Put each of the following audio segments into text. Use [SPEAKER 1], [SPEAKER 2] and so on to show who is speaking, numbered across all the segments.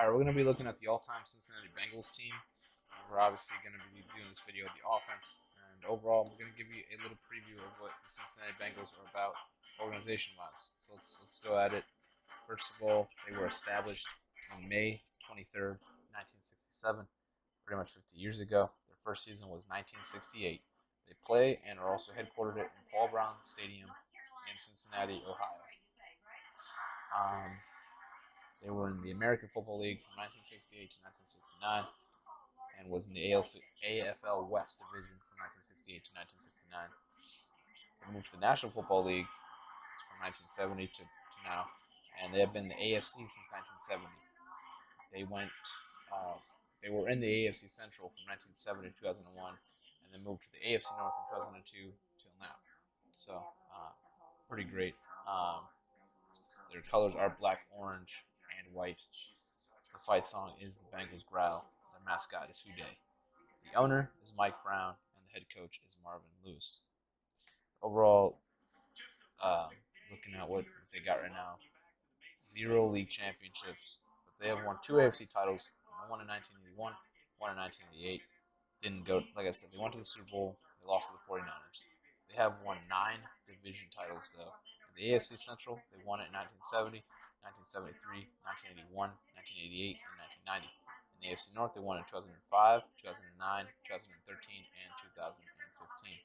[SPEAKER 1] All right, we're going to be looking at the all-time Cincinnati Bengals team. We're obviously going to be doing this video of the offense, and overall, we're going to give you a little preview of what the Cincinnati Bengals are about organization-wise. So let's go at it. First of all, they were established on May 23rd, 1967, pretty much 50 years ago. Their first season was 1968. They play and are also headquartered in Paul Brown Stadium in Cincinnati, Ohio. They were in the American Football League from 1968 to 1969 and was in the AFL West Division from 1968 to 1969. They moved to the National Football League from 1970 to now, and they have been in the AFC since 1970. They were in the AFC Central from 1970 to 2001, and then moved to the AFC North in 2002 till now. So, pretty great. Their colors are black, orange, and white. The fight song is the Bengals Growl. Their mascot is Houday. The owner is Mike Brown, and the head coach is Marvin Lewis. Overall, looking at what they got right now, 0 league championships, but they have won 2 AFC titles. One in 1981, one in 1988. Didn't go, like I said, they went to the Super Bowl. They lost to the 49ers. They have won 9 division titles, though. In the AFC Central, they won it in 1970, 1973, 1981, 1988, and 1990. In the AFC North, they won in 2005, 2009, 2013, and 2015.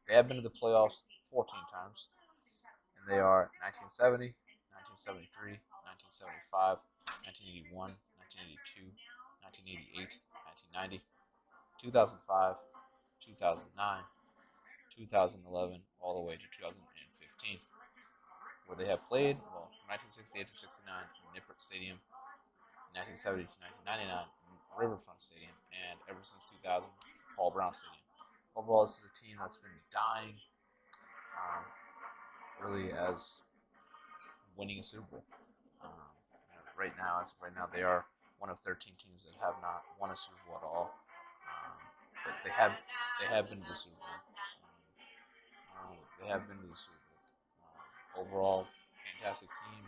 [SPEAKER 1] They have been to the playoffs 14 times, and they are 1970, 1973, 1975, 1981, 1982, 1988, 1990, 2005, 2009, 2011, all the way to 2015. Where they have played, well, from 1968 to 69 in Nippert Stadium, 1970 to 1999 in Riverfront Stadium, and ever since 2000, Paul Brown Stadium. Overall, this is a team that's been dying, really, as winning a Super Bowl. Right now, they are one of 13 teams that have not won a Super Bowl at all. But they have been to the Super Bowl. They have been to the Super Bowl. Overall, fantastic team.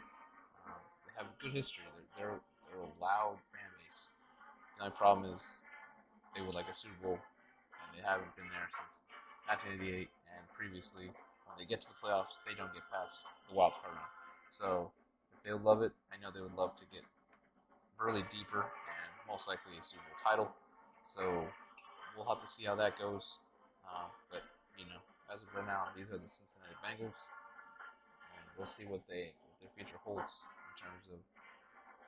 [SPEAKER 1] They have a good history. They're a loud fan base. The only problem is they would like a Super Bowl, and they haven't been there since 1988. And previously, when they get to the playoffs, they don't get past the wild card round. So if they would love it, I know they would love to get really deeper and most likely a Super Bowl title. So we'll have to see how that goes. But as of right now, these are the Cincinnati Bengals, and we'll see what their future holds in terms of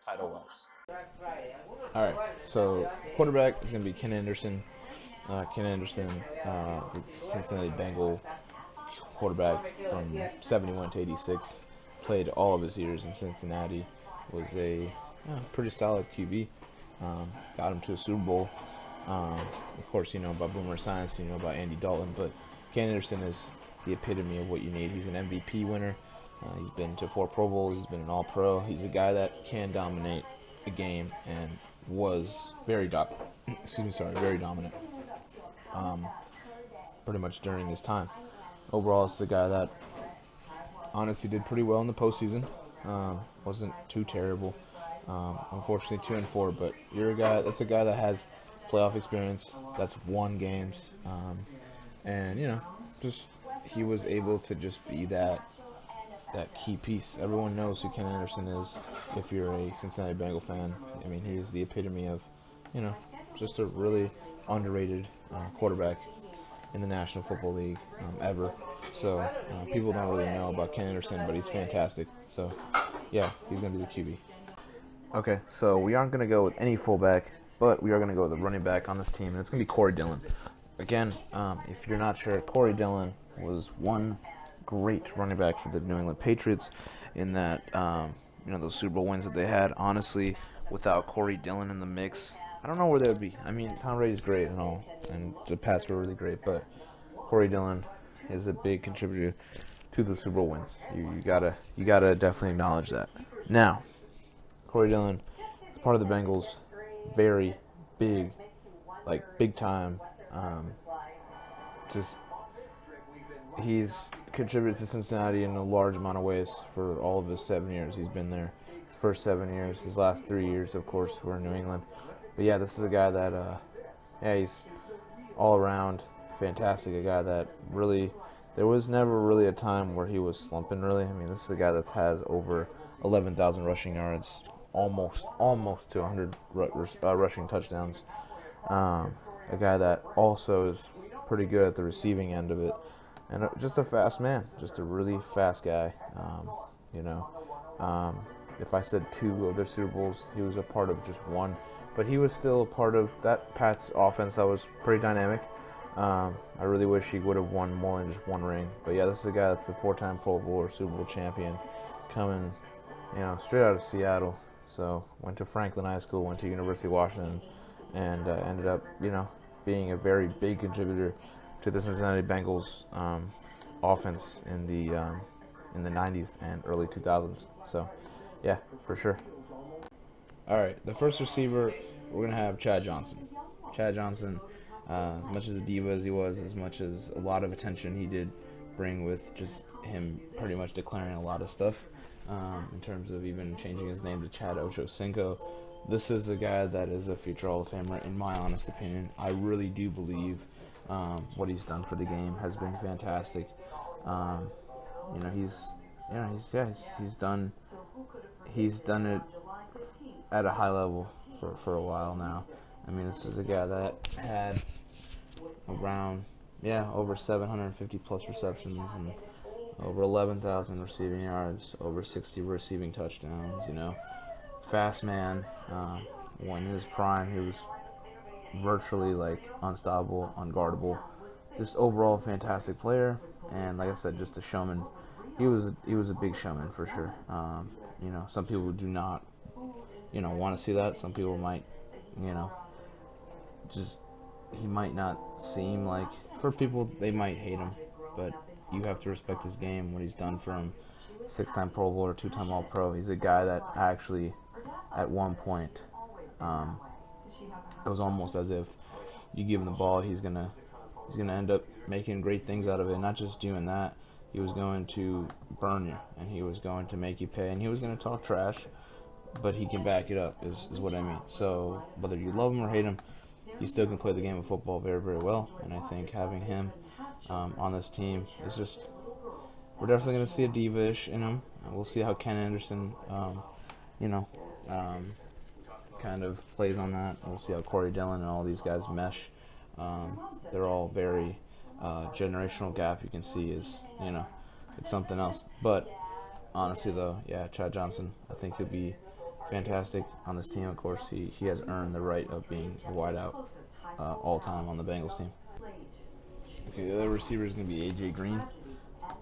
[SPEAKER 1] title-wise. All right, so quarterback is going to be Ken Anderson. The Cincinnati Bengal quarterback from 71 to 86, played all of his years in Cincinnati, was a pretty solid QB, got him to a Super Bowl. Of course, you know about Boomer Science, you know about Andy Dalton, but Ken Anderson is the epitome of what you need. He's an MVP winner. He's been to 4 Pro Bowls. He's been an All-Pro. He's a guy that can dominate a game and was very dominant. Pretty much during his time. Overall, it's the guy that honestly did pretty well in the postseason. Wasn't too terrible. Unfortunately, 2-4. But that's a guy that has playoff experience. That's won games. And he was able to just be that key piece. Everyone knows who Ken Anderson is if you're a Cincinnati Bengal fan. I mean, he is the epitome of, just a really underrated quarterback in the National Football League ever. So people don't really know about Ken Anderson, but he's fantastic. So yeah, he's going to be the QB. Okay, so we aren't going to go with any fullback, but we are going to go with a running back on this team, and it's going to be Corey Dillon. Again, if you're not sure, Corey Dillon was one great running back for the New England Patriots in that, those Super Bowl wins that they had. Honestly, without Corey Dillon in the mix, I don't know where they would be. I mean, Tom Brady's great and all, and the Pats were really great, but Corey Dillon is a big contributor to the Super Bowl wins. You gotta definitely acknowledge that. Now, Corey Dillon is part of the Bengals, very big, big time. He's contributed to Cincinnati in a large amount of ways for all of his 7 years he's been there. His first 7 years. His last 3 years, of course, were in New England. But yeah, this is a guy that, yeah, he's all around fantastic. A guy that really, there was never really a time where he was slumping, really. I mean, this is a guy that has over 11,000 rushing yards, almost to 100 rushing touchdowns. A guy that also is pretty good at the receiving end of it. And just a fast man, just a really fast guy. You know, if I said 2 of their Super Bowls, he was a part of just 1. But he was still a part of that Pats offense that was pretty dynamic. I really wish he would have won more than just 1 ring. But yeah, this is a guy that's a 4-time Pro Bowl or Super Bowl champion, coming, you know, straight out of Seattle. So went to Franklin High School, went to University of Washington, and ended up, you know, being a very big contributor to the Cincinnati Bengals offense in the 90s and early 2000s. So yeah, for sure. All right, the first receiver, we're going to have Chad Johnson. Chad Johnson, as much as a diva as he was, as much as a lot of attention he did bring with just him pretty much declaring a lot of stuff in terms of even changing his name to Chad Ochocinco. This is a guy that is a future Hall of Famer, in my honest opinion. I really do believe what he's done for the game has been fantastic. You know, he's done it at a high level for a while now. I mean, this is a guy that had around, over 750 plus receptions and over 11,000 receiving yards, over 60 receiving touchdowns. You know, fast man. When in his prime, he was virtually like unstoppable, unguardable. Just overall fantastic player, and like I said, just a showman. He was a big showman for sure. You know, some people do not, you know, want to see that. Some people might, you know, just, he might not seem like, for people, they might hate him, but you have to respect his game, what he's done for him. 6-time Pro Bowl or 2-time All-Pro. He's a guy that actually, at one point, it was almost as if you give him the ball, he's gonna end up making great things out of it. Not just doing that, he was going to burn you, and he was going to make you pay, and he was going to talk trash, but he can back it up, is what I mean. So whether you love him or hate him, he still can play the game of football very, very well. And I think having him on this team is just, we're definitely going to see a diva-ish in him. We'll see how Ken Anderson, you know, kind of plays on that. We'll see how Corey Dillon and all these guys mesh. They're all very generational gap. You can see is, you know, it's something else. But honestly, though, yeah, Chad Johnson, I think he'll be fantastic on this team. Of course, he has earned the right of being a wideout all time on the Bengals team. Okay, the other receiver is going to be A.J. Green.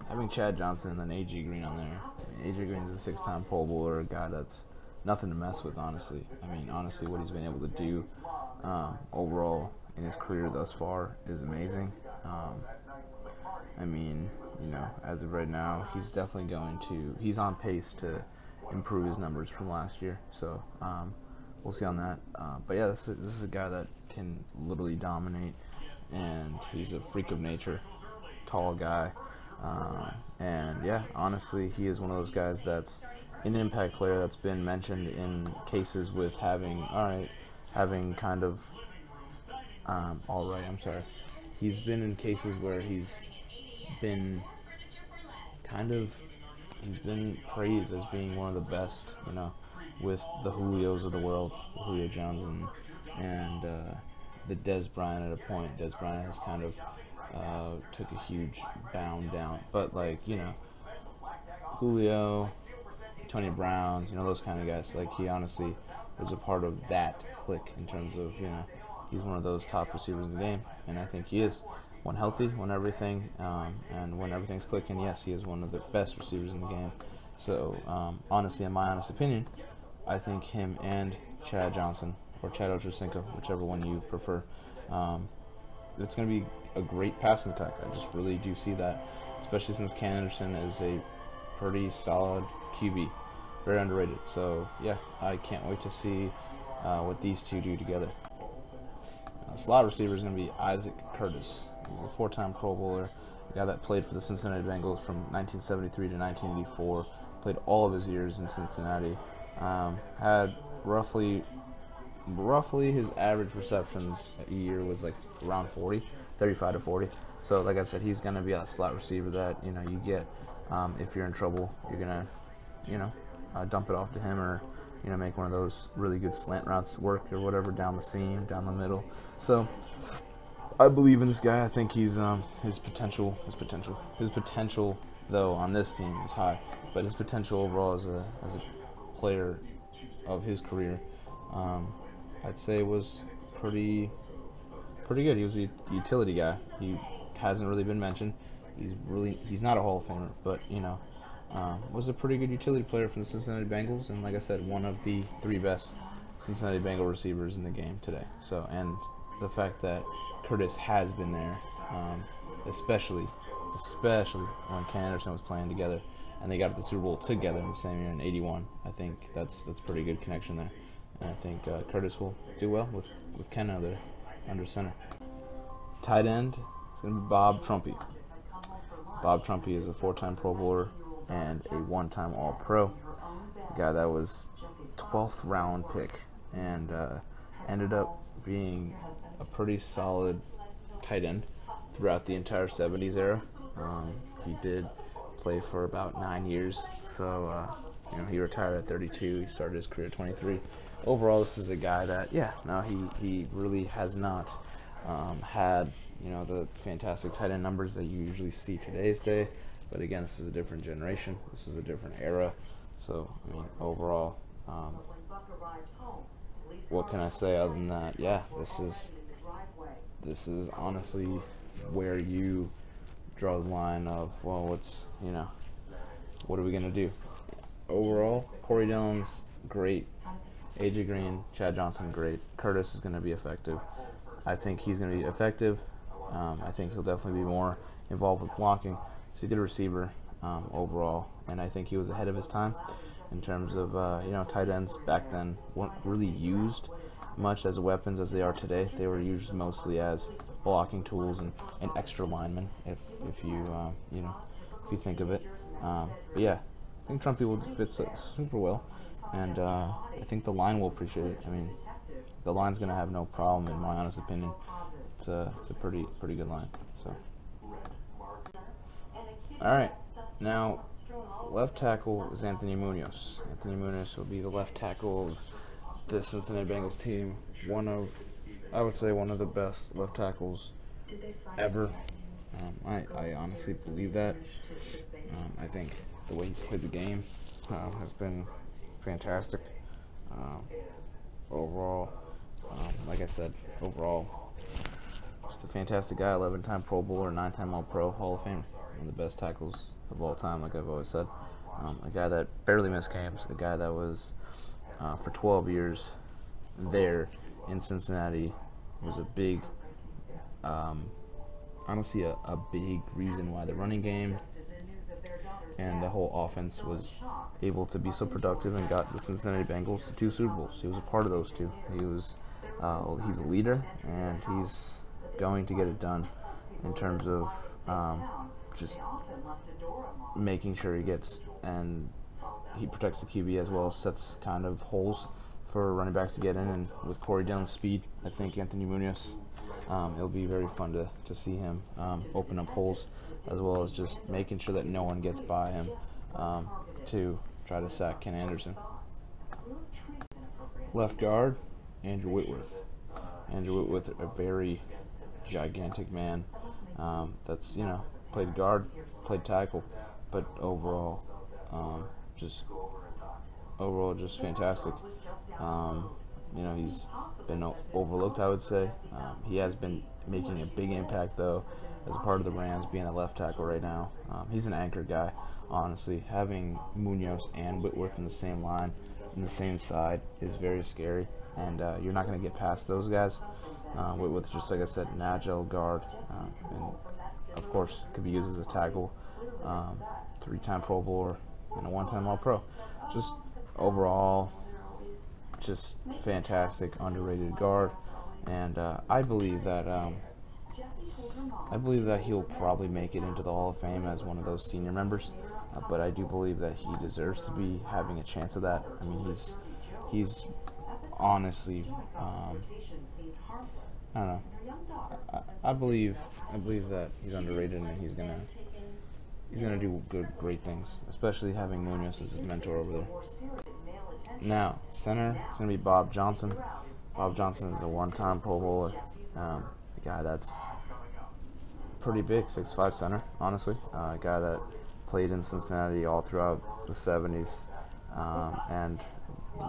[SPEAKER 1] Having Chad Johnson and then A.J. Green on there. I mean, A.J. Green is a 6-time Pro Bowler, a guy that's nothing to mess with, honestly. I mean, honestly, what he's been able to do overall in his career thus far is amazing. I mean, you know, as of right now, he's definitely he's on pace to improve his numbers from last year. So we'll see on that. But yeah, this is a guy that can literally dominate, and he's a freak of nature, tall guy. And yeah, honestly, he is one of those guys that's an impact player that's been mentioned in cases with he's been in cases where he's been praised as being one of the best, you know, with the Julios of the world, Julio Jones and the Dez Bryant at a point. Dez Bryant has kind of took a huge bound down, but like, you know, Julio, Tony Browns, you know, those kind of guys. Like, he honestly was a part of that clique in terms of, you know, he's one of those top receivers in the game, and I think he is. When healthy, when everything, and when everything's clicking, yes, he is one of the best receivers in the game. So, honestly, in my honest opinion, I think him and Chad Johnson, or Chad Ochocinco, whichever one you prefer, it's going to be a great passing attack. I just really do see that, especially since Ken Anderson is a pretty solid QB, very underrated. So yeah, I can't wait to see what these two do together. The slot receiver is going to be Isaac Curtis. He's a 4-time Pro Bowler, a guy that played for the Cincinnati Bengals from 1973 to 1984, played all of his years in Cincinnati. Had roughly his average receptions a year was like around 40, 35 to 40. So like I said, he's going to be a slot receiver that you get if you're in trouble. You're gonna dump it off to him, or make one of those really good slant routes work or whatever, down the seam, down the middle. So I believe in this guy. I think he's his potential though on this team is high, but his potential overall as a player of his career, I'd say was pretty good. He was a utility guy. He hasn't really been mentioned. He's not a Hall of Famer, but was a pretty good utility player for the Cincinnati Bengals, and like I said, one of the 3 best Cincinnati Bengal receivers in the game today. So, and the fact that Curtis has been there, especially when Ken Anderson was playing together, and they got to the Super Bowl together in the same year in '81. I think that's pretty good connection there, and I think Curtis will do well with Ken under center. Tight end is going to be Bob Trumpy. Bob Trumpy is a 4-time Pro Bowler and a 1-time All-Pro. A guy that was 12th round pick and ended up being a pretty solid tight end throughout the entire 70s era. He did play for about 9 years, so he retired at 32. He started his career at 23. Overall, this is a guy that, he really has not had the fantastic tight end numbers that you usually see today's day. But again, this is a different generation. This is a different era. So overall, what can I say other than that? Yeah, this is honestly where you draw the line of, well, what are we gonna do? Overall, Corey Dillon's great. AJ Green, Chad Johnson, great. Curtis is going to be effective. I think he's going to be effective. I think he'll definitely be more involved with blocking. He's a good receiver overall, and I think he was ahead of his time in terms of tight ends back then weren't really used much as weapons as they are today. They were used mostly as blocking tools and extra linemen, if you think of it. But yeah, I think Trumpy will fit super well, and I think the line will appreciate it. The line's gonna have no problem, in my honest opinion. It's a pretty good line. So, all right, now left tackle is Anthony Munoz. Anthony Munoz will be the left tackle of the Cincinnati Bengals team. I would say one of the best left tackles ever. I honestly believe that. I think the way he's played the game has been fantastic. Overall, like I said, just a fantastic guy. 11-time Pro Bowler, 9-time All-Pro, Hall of Fame. One of the best tackles of all time, like I've always said. A guy that barely missed games. A guy that was for 12 years there in Cincinnati. Was a big, honestly, a big reason why the running game and the whole offense was able to be so productive and got the Cincinnati Bengals to 2 Super Bowls. He was a part of those 2. He's a leader, and he's going to get it done in terms of just making sure he gets, and he protects the QB as well as sets kind of holes for running backs to get in. And with Corey Dillon's speed, I think Anthony Munoz, it'll be very fun to see him open up holes, as well as just making sure that no one gets by him to try to sack Ken Anderson. Left guard, Andrew Whitworth. Andrew Whitworth, a very gigantic man that's, played guard, played tackle, but overall just fantastic. He's been overlooked, I would say. He has been making a big impact, though, as a part of the Rams, being a left tackle right now. He's an anchor guy, honestly. Having Munoz and Whitworth in the same line, in the same side, is very scary, and you're not going to get past those guys. Whitworth, just like I said, an agile guard, and of course could be used as a tackle. 3-time Pro Bowler and a 1-time All-Pro. Just overall, just fantastic, underrated guard, and I believe that he'll probably make it into the Hall of Fame as one of those senior members. but I do believe that he deserves to be having a chance of that. I mean, he's honestly, I don't know. I believe that he's underrated and he's gonna do great things, especially having Munoz as his mentor over there. Now, center is gonna be Bob Johnson. Bob Johnson is a one-time Pro Bowler, a guy that's pretty big, 6'5" center, honestly. A guy that played in Cincinnati all throughout the 70s and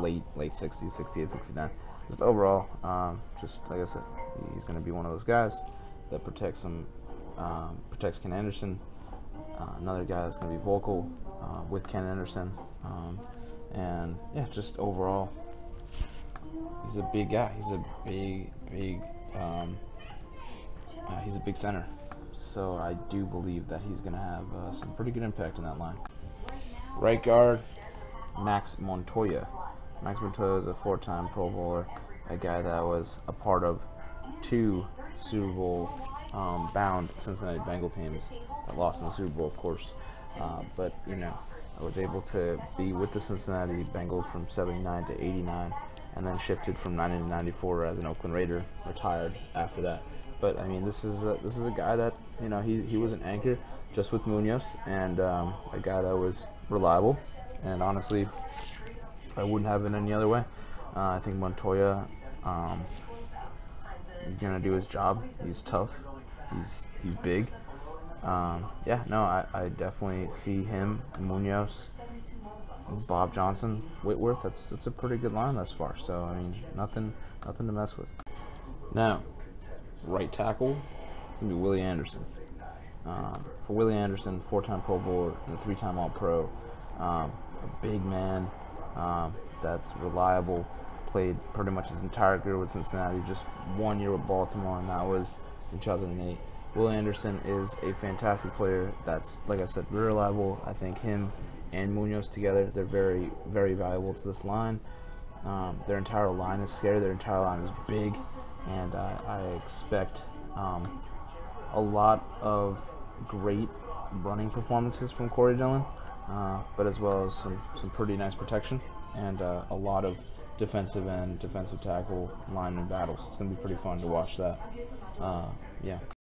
[SPEAKER 1] late 60s, 68, 69. Just overall, just like I said, he's going to be one of those guys that protects Ken Anderson. Another guy that's going to be vocal with Ken Anderson. And yeah, just overall, he's a big guy. He's a he's a big center. So I do believe that he's going to have some pretty good impact in that line. Right guard, Max Montoya. Max Montoya is a 4-time Pro Bowler, a guy that was a part of 2 Super Bowl bound Cincinnati Bengal teams that lost in the Super Bowl, of course. But, I was able to be with the Cincinnati Bengals from 79 to 89, and then shifted from 90 to 94 as an Oakland Raider, retired after that. But I mean, this is a guy that he was an anchor just with Munoz, and a guy that was reliable. And honestly, I wouldn't have it any other way. I think Montoya is gonna do his job. He's tough. He's big. I definitely see him, Munoz, Bob Johnson, Whitworth. That's a pretty good line thus far. So I mean, nothing to mess with. Now, right tackle, it's gonna be Willie Anderson. For Willie Anderson, 4-time Pro Bowler and a 3-time All-Pro, a big man that's reliable. Played pretty much his entire career with Cincinnati. Just 1 year with Baltimore, and that was in 2008. Willie Anderson is a fantastic player. That's, like I said, very reliable. I think him and Munoz together, they're very, very valuable to this line. Their entire line is scary. Their entire line is big, and I expect a lot of great running performances from Corey Dillon, but as well as some pretty nice protection and a lot of defensive and defensive tackle lineman battles. It's going to be pretty fun to watch that. Yeah.